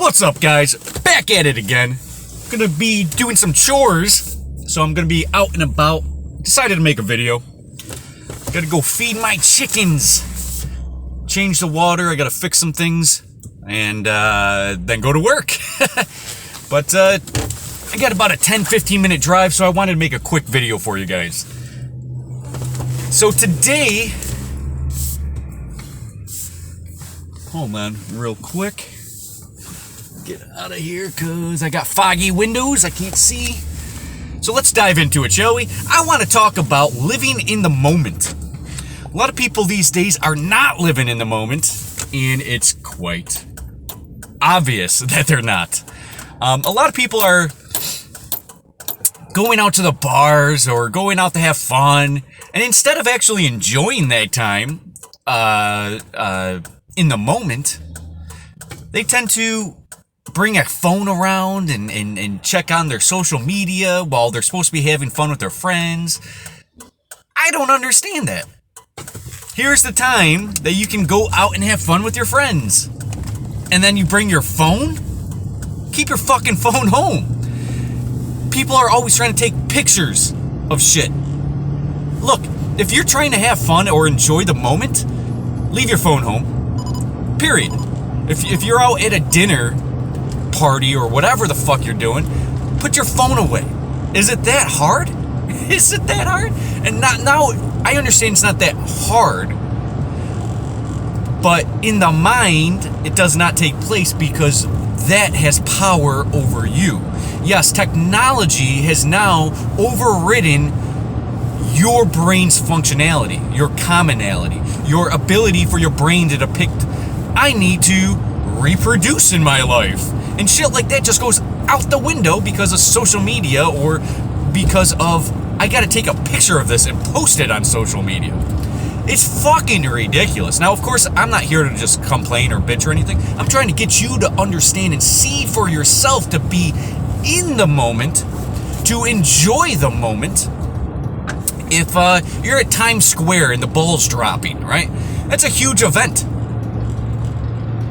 What's up, guys? Back at it again. Gonna be doing some chores, so I'm gonna be out and about. Decided to make a video. Gotta go feed my chickens. Change the water, I gotta fix some things, and then go to work. But I got about a 10-15 minute drive, so I wanted to make a quick video for you guys. So today, hold on real quick. Get out of here because I got foggy windows, I can't see. So let's dive into it, shall we? I want to talk about living in the moment. A lot of people these days are not living in the moment, and it's quite obvious that they're not. A lot of people are going out to the bars or going out to have fun, and instead of actually enjoying that time in the moment, they tend to bring a phone around and check on their social media while they're supposed to be having fun with their friends. I don't understand that. Here's the time that you can go out and have fun with your friends. And then you bring your phone? Keep your fucking phone home. People are always trying to take pictures of shit. Look, if you're trying to have fun or enjoy the moment, leave your phone home. Period. If you're out at a dinner party or whatever the fuck you're doing, put your phone away. Is it that hard? Is it that hard? And not now, I understand it's not that hard, but in the mind, it does not take place because that has power over you. Yes, technology has now overridden your brain's functionality, your commonality, your ability for your brain to depict, I need to reproduce in my life. And shit like that just goes out the window because of social media or because of, I gotta take a picture of this and post it on social media. It's fucking ridiculous. Now, of course, I'm not here to just complain or bitch or anything. I'm trying to get you to understand and see for yourself, to be in the moment, to enjoy the moment. If you're at Times Square and the ball's dropping, right? That's a huge event.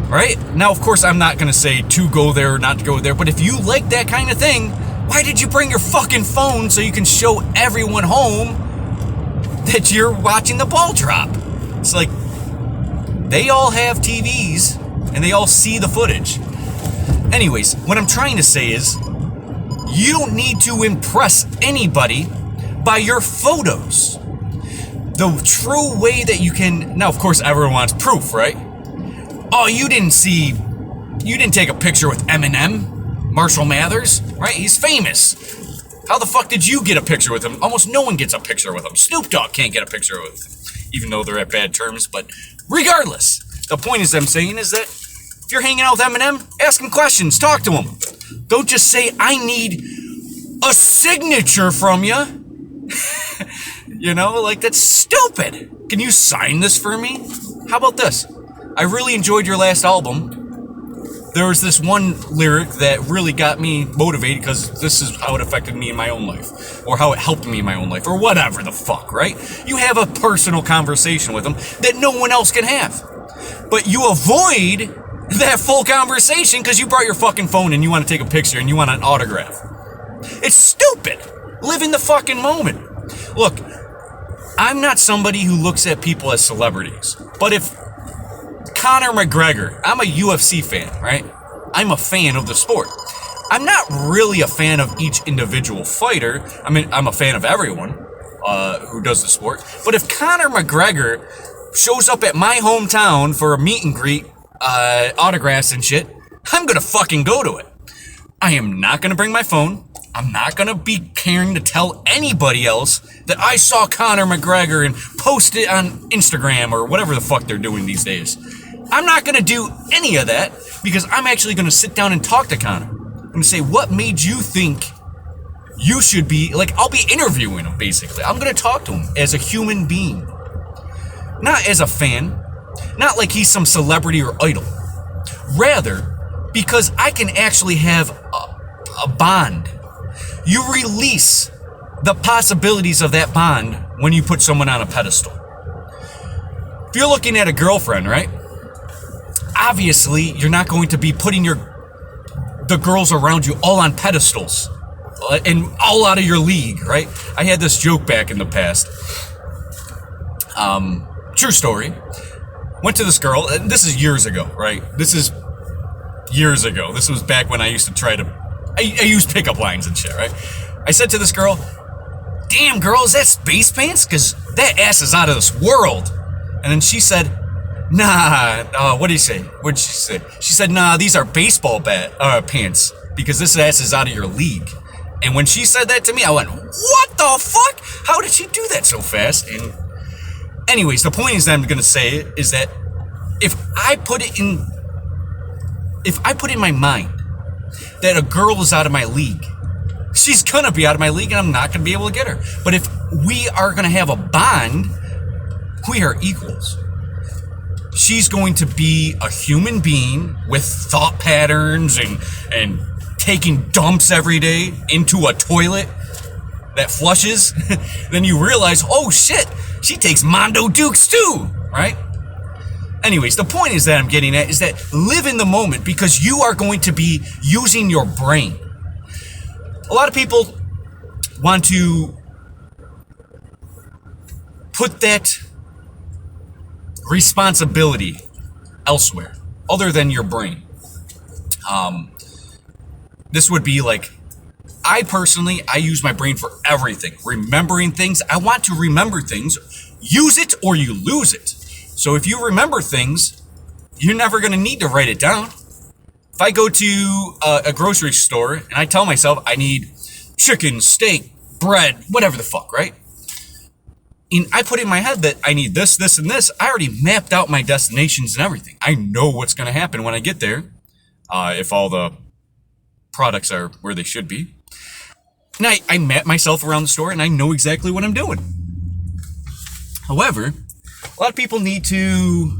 Right? Now, of course, I'm not going to say to go there or not to go there, but if you like that kind of thing, why did you bring your fucking phone so you can show everyone home that you're watching the ball drop? It's like, they all have TVs and they all see the footage. Anyways, what I'm trying to say is, you don't need to impress anybody by your photos. The true way that you can, now, of course, everyone wants proof, right? Oh, you didn't take a picture with Eminem, Marshall Mathers, right? He's famous. How the fuck did you get a picture with him? Almost no one gets a picture with him. Snoop Dogg can't get a picture with him, even though they're at bad terms, but regardless, the point is I'm saying is that if you're hanging out with Eminem, ask him questions, talk to him. Don't just say, I need a signature from you. You know, like, that's stupid. Can you sign this for me? How about this? I really enjoyed your last album. There was this one lyric that really got me motivated because this is how it affected me in my own life, or how it helped me in my own life, or whatever the fuck, right? You have a personal conversation with them that no one else can have. But you avoid that full conversation because you brought your fucking phone and you want to take a picture and you want an autograph. It's stupid. Live in the fucking moment. Look, I'm not somebody who looks at people as celebrities, but if Conor McGregor, I'm a UFC fan, right? I'm a fan of the sport. I'm not really a fan of each individual fighter. I mean, I'm a fan of everyone who does the sport. But if Conor McGregor shows up at my hometown for a meet and greet, autographs and shit, I'm gonna fucking go to it. I am not gonna bring my phone. I'm not gonna be caring to tell anybody else that I saw Conor McGregor and post it on Instagram or whatever the fuck they're doing these days. I'm not gonna do any of that because I'm actually gonna sit down and talk to Conor. I'm gonna say, what made you think you should be, like, I'll be interviewing him basically. I'm gonna talk to him as a human being. Not as a fan, not like he's some celebrity or idol. Rather, because I can actually have a bond. You release the possibilities of that bond when you put someone on a pedestal. If you're looking at a girlfriend, right? Obviously, you're not going to be putting your the girls around you all on pedestals and all out of your league, right? I had this joke back in the past. True story. Went to this girl, and this is years ago, right? This is years ago. This was back when I used to try to, I used pickup lines and shit, right? I said to this girl, damn girl, is that space pants? Because that ass is out of this world. And then she said, nah, what did you say? What did she say? She said, nah, these are baseball pants because this ass is out of your league. And when she said that to me, I went, what the fuck? How did she do that so fast? And anyways, the point is that I'm going to say is that if I put it in my mind that a girl is out of my league, she's going to be out of my league and I'm not going to be able to get her. But if we are going to have a bond, we are equals. She's going to be a human being with thought patterns and taking dumps every day into a toilet that flushes. Then you realize, oh shit, she takes Mondo Dukes too, right? Anyways, the point is that I'm getting at is that live in the moment because you are going to be using your brain. A lot of people want to put that responsibility elsewhere other than your brain. This would be like, I use my brain for everything. Remembering things, I want to remember things. Use it or you lose it. So if you remember things, you're never going to need to write it down. If I go to a grocery store and I tell myself I need chicken, steak, bread, whatever the fuck, right? And I put in my head that I need this, this, and this. I already mapped out my destinations and everything. I know what's going to happen when I get there, if all the products are where they should be. And I map myself around the store and I know exactly what I'm doing. However, a lot of people need to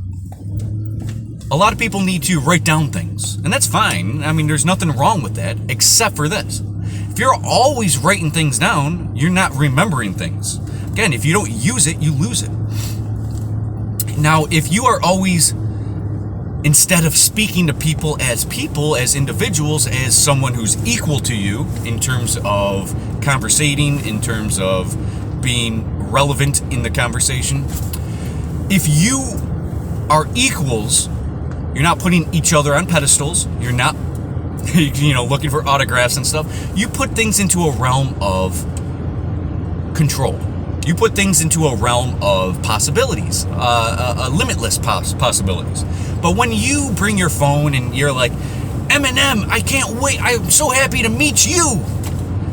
write down things. And that's fine. I mean, there's nothing wrong with that, except for this. If you're always writing things down, you're not remembering things. Again, if you don't use it, you lose it. Now, if you are always, instead of speaking to people, as individuals, as someone who's equal to you in terms of conversating, in terms of being relevant in the conversation, if you are equals, you're not putting each other on pedestals, you're not looking for autographs and stuff, you put things into a realm of control. You put things into a realm of possibilities, limitless possibilities. But when you bring your phone and you're like, Eminem, I can't wait, I'm so happy to meet you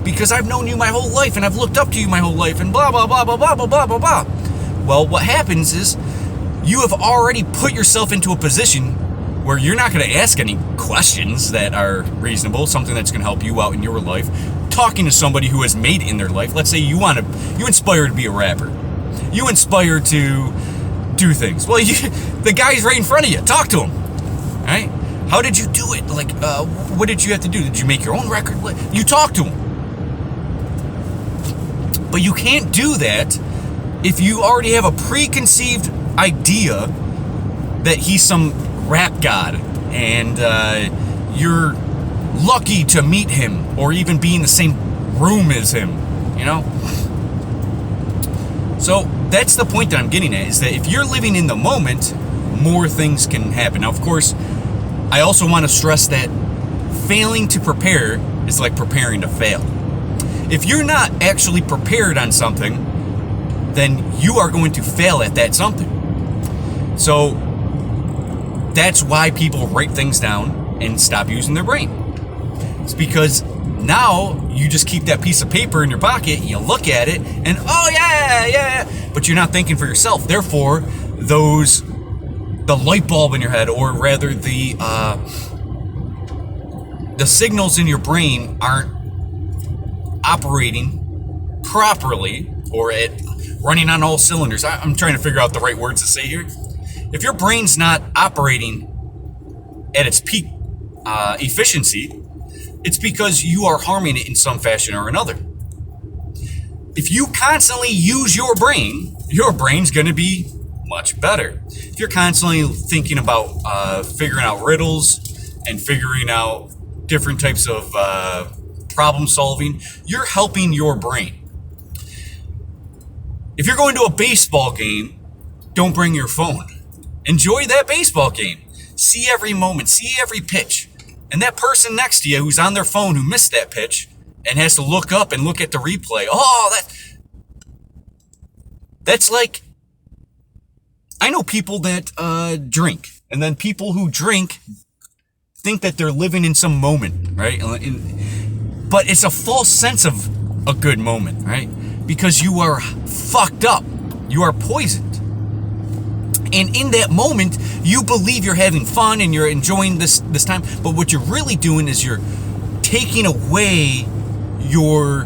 because I've known you my whole life and I've looked up to you my whole life and blah, blah, blah, blah, blah, blah, blah, blah, blah. Well, what happens is you have already put yourself into a position where you're not going to ask any questions that are reasonable, something that's going to help you out in your life. Talking to somebody who has made it in their life. Let's say you inspire to be a rapper. You inspire to do things. Well, the guy's right in front of you. Talk to him. Right? How did you do it? Like, what did you have to do? Did you make your own record? You talk to him. But you can't do that if you already have a preconceived idea that he's some rap god and you're lucky to meet him or even be in the same room as him, So that's the point that I'm getting at, is that if you're living in the moment, more things can happen. Now, of course, I also want to stress that failing to prepare is like preparing to fail. If you're not actually prepared on something, then you are going to fail at that something. So that's why people write things down and stop using their brain. It's because now you just keep that piece of paper in your pocket, you look at it, and oh yeah, but you're not thinking for yourself. Therefore, the light bulb in your head, or rather the signals in your brain aren't operating properly or running on all cylinders. I'm trying to figure out the right words to say here. If your brain's not operating at its peak efficiency, it's because you are harming it in some fashion or another. If you constantly use your brain's going to be much better. If you're constantly thinking about figuring out riddles and figuring out different types of problem solving. You're helping your brain. If you're going to a baseball game, don't bring your phone. Enjoy that baseball game. See every moment, see every pitch. And that person next to you who's on their phone who missed that pitch and has to look up and look at the replay. That's like, I know people that drink, and then people who drink think that they're living in some moment, right? But it's a false sense of a good moment, right? Because you are fucked up. You are poisoned. And in that moment, you believe you're having fun and you're enjoying this time. But what you're really doing is you're taking away your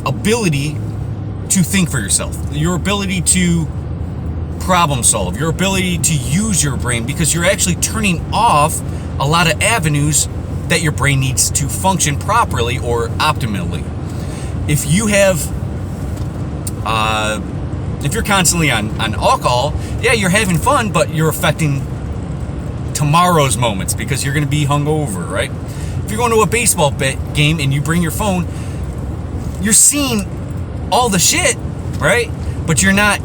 ability to think for yourself. Your ability to problem solve. Your ability to use your brain, because you're actually turning off a lot of avenues that your brain needs to function properly or optimally. If you have... if you're constantly on alcohol, yeah, you're having fun, but you're affecting tomorrow's moments because you're going to be hungover, right? If you're going to a baseball game and you bring your phone, you're seeing all the shit, right? But you're not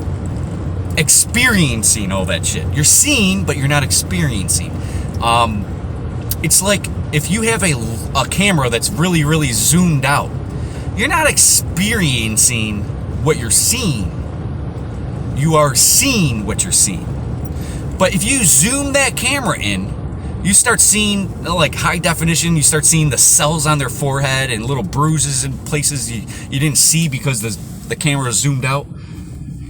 experiencing all that shit. You're seeing, but you're not experiencing. It's like if you have a camera that's really, really zoomed out, you're not experiencing what you're seeing. You are seeing what you're seeing. But if you zoom that camera in, you start seeing, like, high definition. You start seeing the cells on their forehead and little bruises in places you didn't see because the camera zoomed out.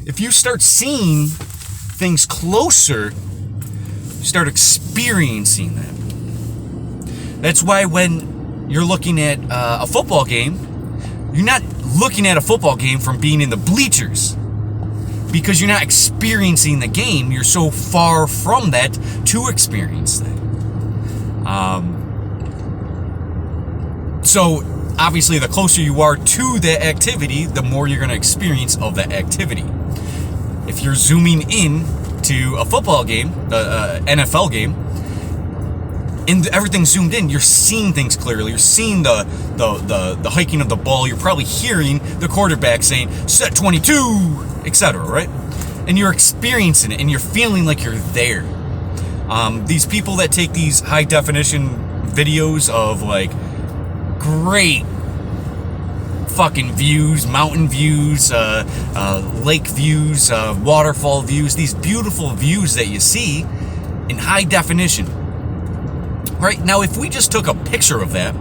If you start seeing things closer, you start experiencing that. That's why when you're looking at a football game, you're not looking at a football game from being in the bleachers, because you're not experiencing the game. You're so far from that to experience that. So obviously the closer you are to that activity, the more you're going to experience of that activity. If you're zooming in to a football game, NFL game, and everything's zoomed in, you're seeing things clearly. You're seeing the hiking of the ball. You're probably hearing the quarterback saying, set 22, etc., right? And you're experiencing it, and you're feeling like you're there. These people that take these high definition videos of, like, great fucking views, mountain views, lake views, waterfall views, these beautiful views that you see in high definition. Right? Now, if we just took a picture of that,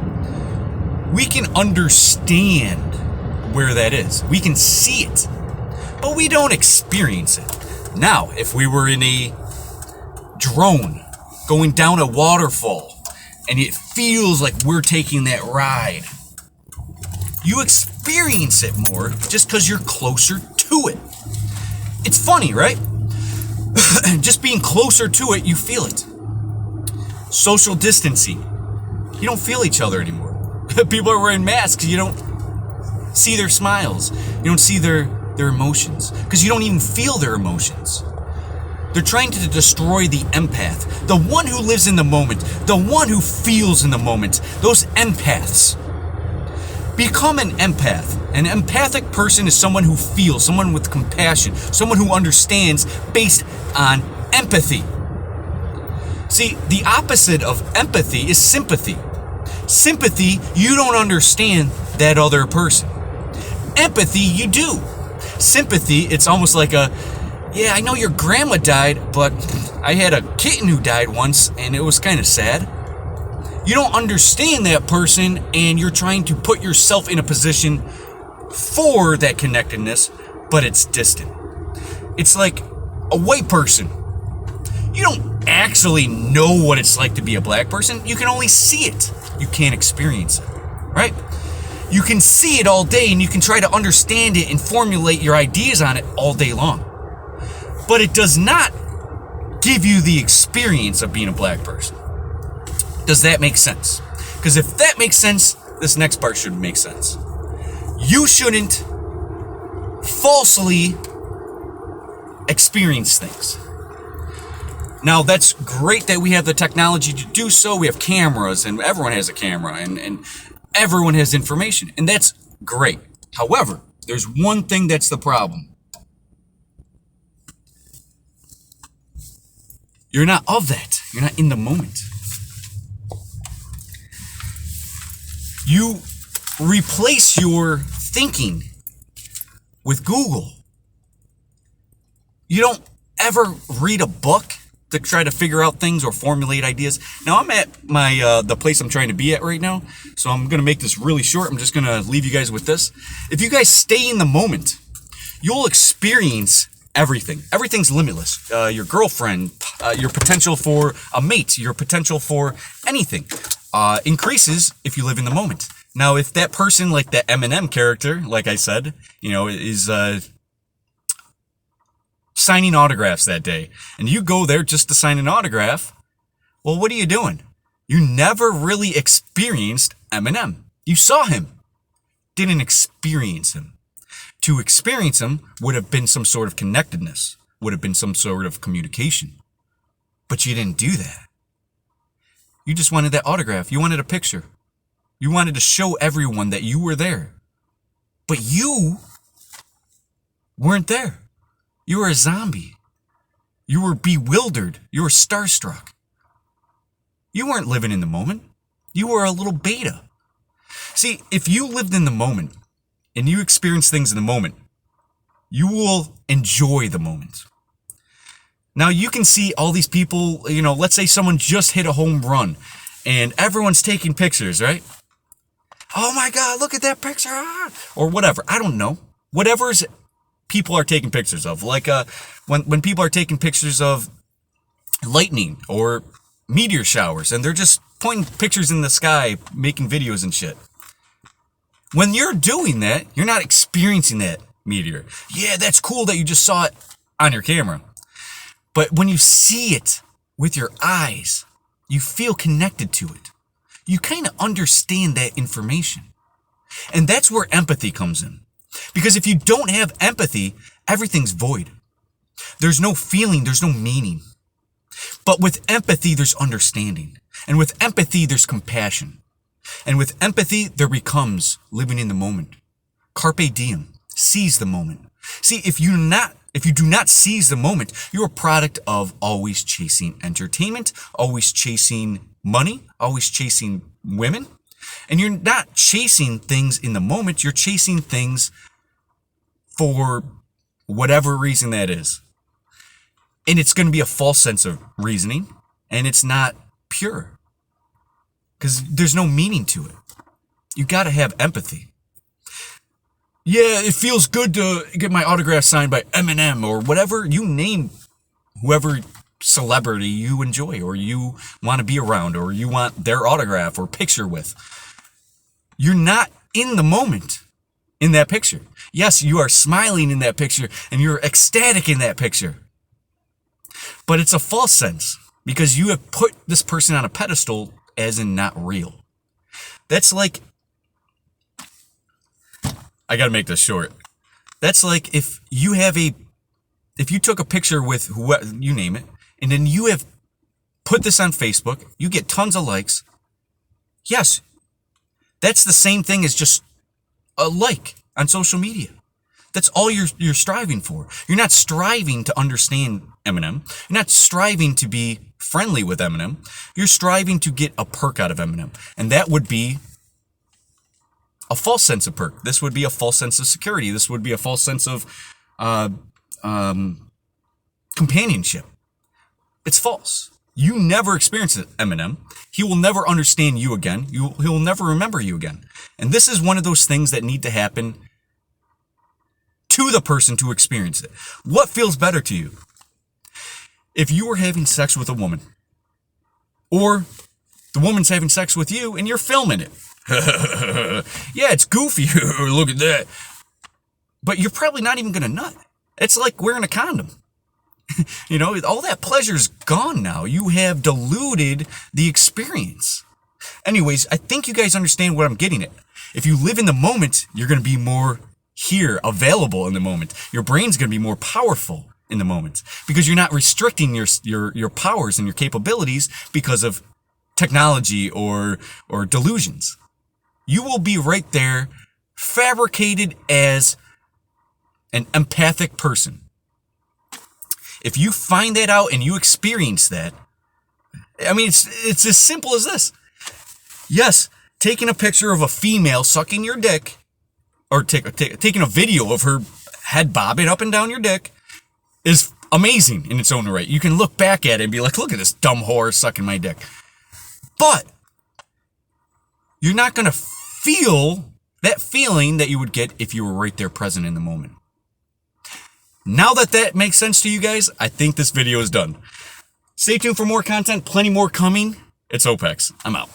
we can understand where that is. We can see it, but we don't experience it. Now, if we were in a drone going down a waterfall and it feels like we're taking that ride, you experience it more just because you're closer to it. It's funny, right? Just being closer to it, you feel it. Social distancing. You don't feel each other anymore. People are wearing masks. You don't see their smiles. You don't see their emotions, because you don't even feel their emotions. They're trying to destroy the empath, the one who lives in the moment, the one who feels in the moment. Those empaths. Become an empath. An empathic person is someone who feels, someone with compassion, someone who understands based on empathy. See, the opposite of empathy is sympathy. Sympathy, you don't understand that other person. Empathy, you do. Sympathy, it's almost like yeah, I know your grandma died, but I had a kitten who died once, and it was kind of sad. You don't understand that person, and you're trying to put yourself in a position for that connectedness, but it's distant. It's like a white person. You don't actually know what it's like to be a black person. You can only see it. You can't experience it, right? You can see it all day, and you can try to understand it and formulate your ideas on it all day long. But it does not give you the experience of being a black person. Does that make sense? Because if that makes sense, this next part should make sense. You shouldn't falsely experience things. Now, that's great that we have the technology to do so. We have cameras, and everyone has a camera, and everyone has information, and that's great. However, there's one thing that's the problem. You're not of that. You're not in the moment. You replace your thinking with Google. You don't ever read a book to try to figure out things or formulate ideas. Now, I'm at my the place I'm trying to be at right now, so I'm going to make this really short. I'm just going to leave you guys with this. If you guys stay in the moment, you'll experience everything. Everything's limitless. Your girlfriend, your potential for a mate, your potential for anything increases if you live in the moment. Now, if that person, like that Eminem character, like I said, is signing autographs that day, and you go there just to sign an autograph, well, what are you doing? You never really experienced Eminem. You saw him, didn't experience him. To experience him would have been some sort of connectedness, would have been some sort of communication. But you didn't do that. You just wanted that autograph. You wanted a picture. You wanted to show everyone that you were there. But you weren't there. You were a zombie. You were bewildered. You were starstruck. You weren't living in the moment. You were a little beta. See, if you lived in the moment and you experience things in the moment, you will enjoy the moment. Now, you can see all these people, let's say someone just hit a home run and everyone's taking pictures, right? Oh my God, look at that picture. Or whatever. I don't know. Whatever's people are taking pictures of. Like when people are taking pictures of lightning or meteor showers and they're just pointing pictures in the sky, making videos and shit. When you're doing that, you're not experiencing that meteor. Yeah, that's cool that you just saw it on your camera. But when you see it with your eyes, you feel connected to it. You kind of understand that information. And that's where empathy comes in. Because if you don't have empathy, everything's void. There's no feeling, there's no meaning. But with empathy, there's understanding. And with empathy, there's compassion. And with empathy, there becomes living in the moment. Carpe diem. Seize the moment. See, if you do not seize the moment, you're a product of always chasing entertainment, always chasing money, always chasing women. And you're not chasing things in the moment, you're chasing things for whatever reason that is. And it's going to be a false sense of reasoning, and it's not pure. Because there's no meaning to it. You got to have empathy. Yeah, it feels good to get my autograph signed by Eminem or whatever. You name whoever celebrity you enjoy or you want to be around or you want their autograph or picture with. You're not in the moment in that picture. Yes, you are smiling in that picture and you're ecstatic in that picture. But it's a false sense because you have put this person on a pedestal as in not real. That's like, I gotta make this short. That's like if you took a picture with whoever, you name it, and then you have put this on Facebook, you get tons of likes. Yes, that's the same thing as just a like on social media. That's all you're striving for. You're not striving to understand Eminem. You're not striving to be friendly with Eminem. You're striving to get a perk out of Eminem. And that would be a false sense of perk. This would be a false sense of security. This would be a false sense of companionship. It's false. You never experience Eminem. He will never understand you again. He will never remember you again. And this is one of those things that need to happen to the person to experience it. What feels better to you? If you were having sex with a woman, or the woman's having sex with you and you're filming it. Yeah, it's goofy. Look at that. But you're probably not even going to nut. It's like wearing a condom. All that pleasure's gone now. You have diluted the experience. Anyways, I think you guys understand what I'm getting at. If you live in the moment, you're going to be more here, available in the moment. Your brain's going to be more powerful. in the moment, because you're not restricting your powers and your capabilities because of technology or delusions. You will be right there, fabricated as an empathic person. If you find that out and you experience that, I mean, it's as simple as this. Yes, taking a picture of a female sucking your dick, or taking a video of her head bobbing up and down your dick, is amazing in its own right. You can look back at it and be like, look at this dumb whore sucking my dick. But you're not going to feel that feeling that you would get if you were right there present in the moment. Now that makes sense to you guys, I think this video is done. Stay tuned for more content, plenty more coming. It's Opex. I'm out.